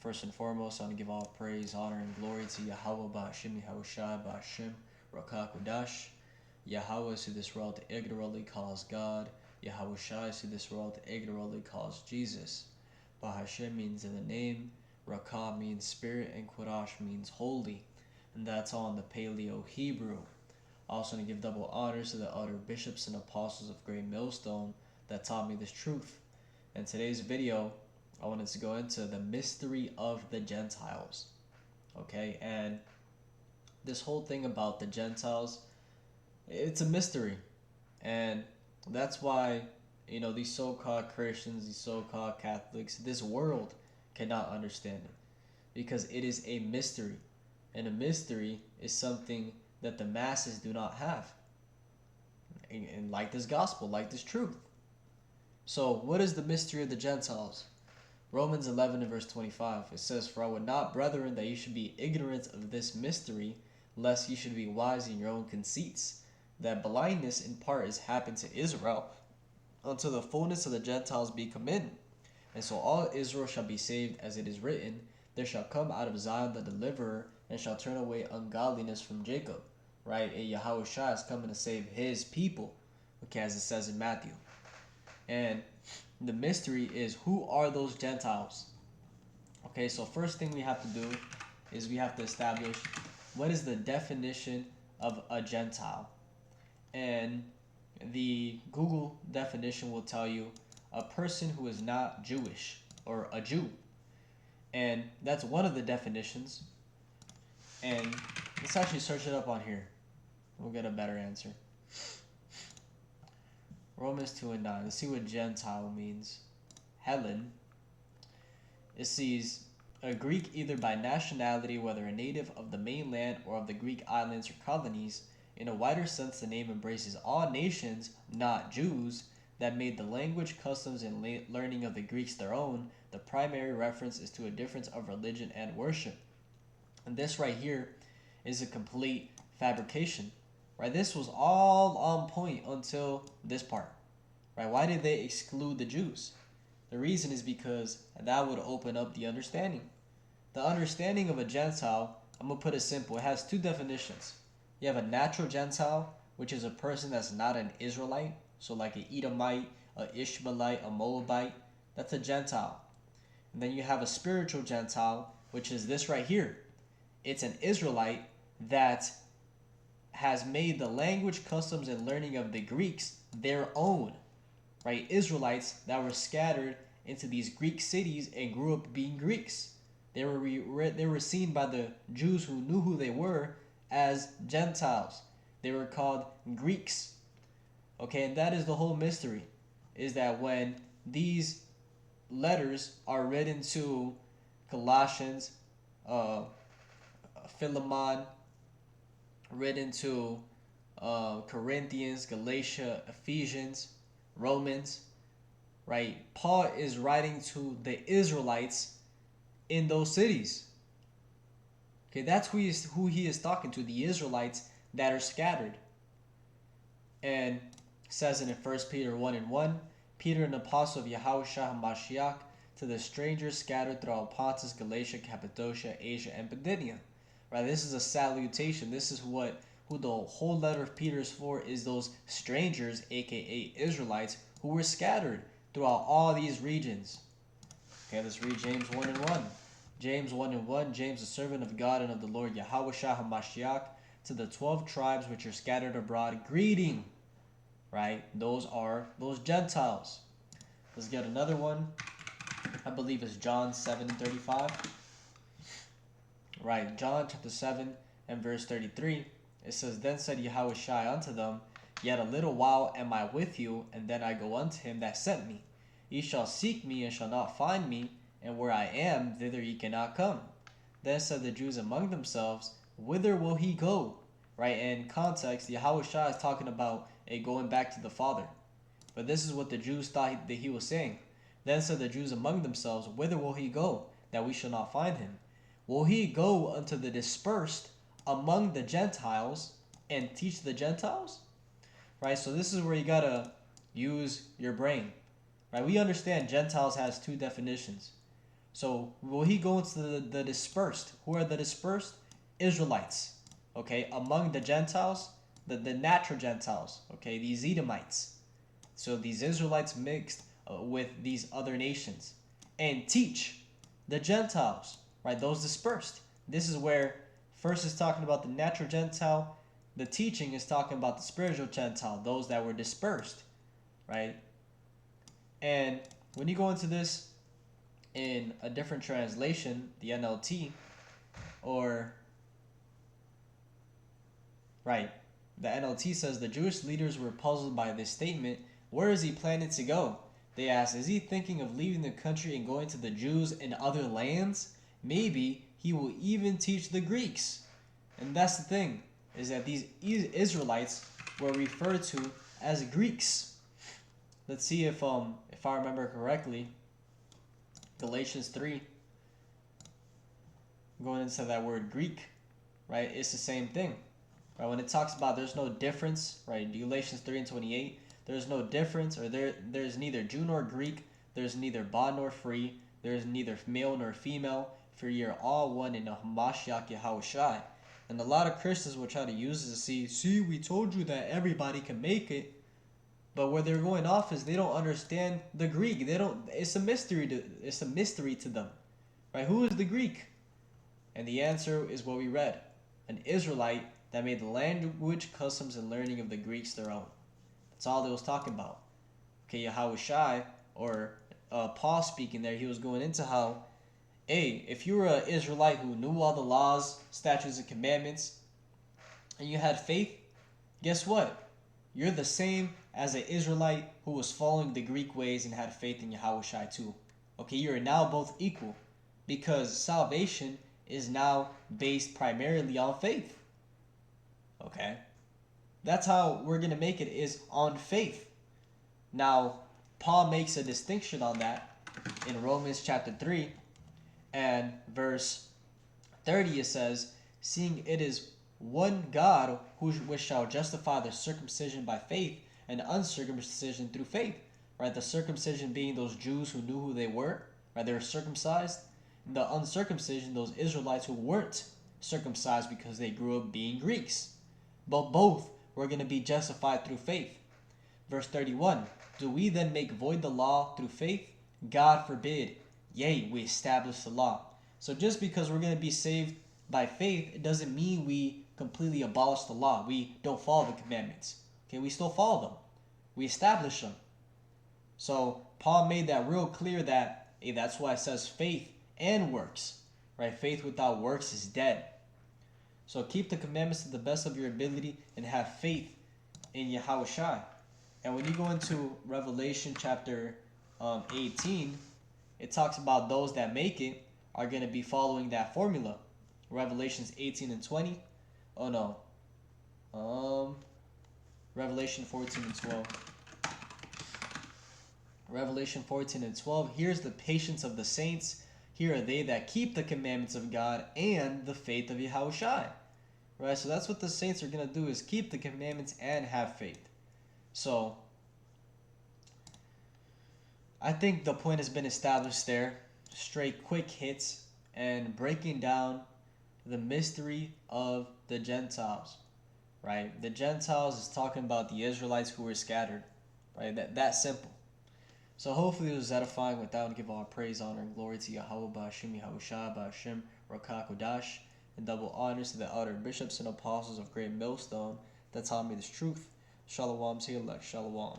First and foremost, I want to give all praise, honor, and glory to Yahweh Ba'ashim Yahushua Ba'ashim Rakah Kudash. Yahweh is who this world ignorantly calls God. Yahushua is who this world ignorantly calls Jesus. Ba'ashim means in the name, Rakah means spirit, and Kudash means holy. And that's all in the Paleo Hebrew. Also want to give double honors to the elder bishops and apostles of Great Millstone that taught me this truth. In today's video, I wanted to go into the mystery of the Gentiles. Okay, and this whole thing about the Gentiles, it's a mystery. And that's why, these so-called Christians, these so-called Catholics, this world cannot understand it. Because it is a mystery. And a mystery is something that the masses do not have. And like this gospel, like this truth. So, what is the mystery of the Gentiles? Romans 11 and verse 25, it says, "For I would not, brethren, that you should be ignorant of this mystery, lest ye should be wise in your own conceits, that blindness in part is happened to Israel, until the fullness of the Gentiles be come in. And so all Israel shall be saved, as it is written, there shall come out of Zion the deliverer, and shall turn away ungodliness from Jacob." Right? And Yahushua is coming to save his people, okay, as it says in Matthew. And the mystery is, who are those Gentiles? Okay, so first thing we have to do is we have to establish what is the definition of a Gentile. And the Google definition will tell you a person who is not Jewish, or a Jew. And that's one of the definitions. And let's actually search it up on here. We'll get a better answer. Romans 2 and 9. Let's see what Gentile means. Helen. It sees a Greek either by nationality, whether a native of the mainland or of the Greek islands or colonies. In a wider sense, the name embraces all nations, not Jews, that made the language, customs, and learning of the Greeks their own. The primary reference is to a difference of religion and worship. And this right here is a complete fabrication. Right, this was all on point until this part. Right, why did they exclude the Jews? The reason is because that would open up the understanding. The understanding of a Gentile, I'm going to put it simple, it has two definitions. You have a natural Gentile, which is a person that's not an Israelite. So like an Edomite, an Ishmaelite, a Moabite, that's a Gentile. And then you have a spiritual Gentile, which is this right here. It's an Israelite that has made the language, customs, and learning of the Greeks their own. Right? Israelites that were scattered into these Greek cities and grew up being Greeks. They were seen by the Jews who knew who they were as Gentiles. They were called Greeks. Okay, and that is the whole mystery, is that when these letters are written to Colossians, Philemon, written to Corinthians, Galatia, Ephesians, Romans, right? Paul is writing to the Israelites in those cities. Okay, that's who he is talking to, the Israelites that are scattered. And it says in 1 Peter 1 and 1, Peter, an apostle of Yahushua HaMashiach, to the strangers scattered throughout Pontus, Galatia, Cappadocia, Asia, and Bithynia. Right, this is a salutation. This is who the whole letter of Peter is for, is those strangers, aka Israelites, who were scattered throughout all these regions. Okay, let's read James 1 and 1. James 1 and 1, James, the servant of God and of the Lord Yahushua HaMashiach, to the 12 tribes which are scattered abroad, greeting. Right, those are those Gentiles. Let's get another one. I believe it's John 7 and 35. Right, John chapter 7 and verse 33. It says, "Then said Yahushua unto them, Yet a little while am I with you, and then I go unto him that sent me. Ye shall seek me, and shall not find me, and where I am, thither ye cannot come. Then said the Jews among themselves, Whither will he go?" Right, in context, Yahushua is talking about going back to the Father. But this is what the Jews thought that he was saying. Then said the Jews among themselves, Whither will he go, that we shall not find him? Will he go unto the dispersed among the Gentiles and teach the Gentiles? Right, so this is where you gotta use your brain. Right, we understand Gentiles has two definitions. So will he go into the dispersed? Who are the dispersed? Israelites. Okay, among the Gentiles, the natural Gentiles. Okay, these Edomites. So these Israelites mixed with these other nations and teach the Gentiles, right? Those dispersed. This is where first is talking about the natural Gentile. The teaching is talking about the spiritual Gentile, those that were dispersed, right? And when you go into this in a different translation, the NLT, or, right, the NLT says the Jewish leaders were puzzled by this statement. Where is he planning to go? They asked, is he thinking of leaving the country and going to the Jews in other lands? Maybe he will even teach the Greeks. And that's the thing, is that these Israelites were referred to as Greeks. Let's see if I remember correctly, Galatians 3, going into that word Greek, right? It's the same thing, right? When it talks about there's no difference, right? Galatians 3 and 28, there's no difference, or there's neither Jew nor Greek, there's neither bond nor free, there's neither male nor female, for you're all one in the Hamashiach Yahushai. And a lot of Christians will try to use this to see, we told you that everybody can make it. But where they're going off is they don't understand the Greek. They don't. It's a mystery to them, right? Who is the Greek? And the answer is what we read: an Israelite that made the language, customs, and learning of the Greeks their own. That's all it was talking about. Okay, Yahushai, or Paul speaking there, he was going into how, hey, if you were an Israelite who knew all the laws, statutes, and commandments, and you had faith, guess what? You're the same as an Israelite who was following the Greek ways and had faith in Yahushai too. Okay, you are now both equal, because salvation is now based primarily on faith. Okay, that's how we're going to make it, is on faith. Now, Paul makes a distinction on that in Romans chapter 3 and verse 30. It says, seeing it is one God which shall justify the circumcision by faith and uncircumcision through faith. Right? The circumcision being those Jews who knew who they were, right? They were circumcised. The uncircumcision, those Israelites who weren't circumcised because they grew up being Greeks. But both were going to be justified through faith. Verse 31, do we then make void the law through faith? God forbid. Yea, we establish the law. So just because we're going to be saved by faith, it doesn't mean we completely abolish the law. We don't follow the commandments. Okay, we still follow them. We establish them. So Paul made that real clear that, hey, that's why it says faith and works. Right? Faith without works is dead. So keep the commandments to the best of your ability and have faith in Yahushai. And when you go into Revelation chapter 18, it talks about those that make it are going to be following that formula. Revelations 18 and 20. Oh no. Revelation 14 and 12. Revelation 14 and 12. Here's the patience of the saints. Here are they that keep the commandments of God and the faith of Yahushai. Right? So that's what the saints are going to do, is keep the commandments and have faith. So I think the point has been established there. Straight quick hits and breaking down the mystery of the Gentiles. Right? The Gentiles is talking about the Israelites who were scattered. Right? That simple. So hopefully it was edifying. With that, I would give all praise, honor, and glory to Yahweh Ba'Hashem Yahushua Ba'Hashem Rakah Kodash, and double honors to the elder bishops and apostles of Great Millstone that taught me this truth. Shalom to your elect. Shalom.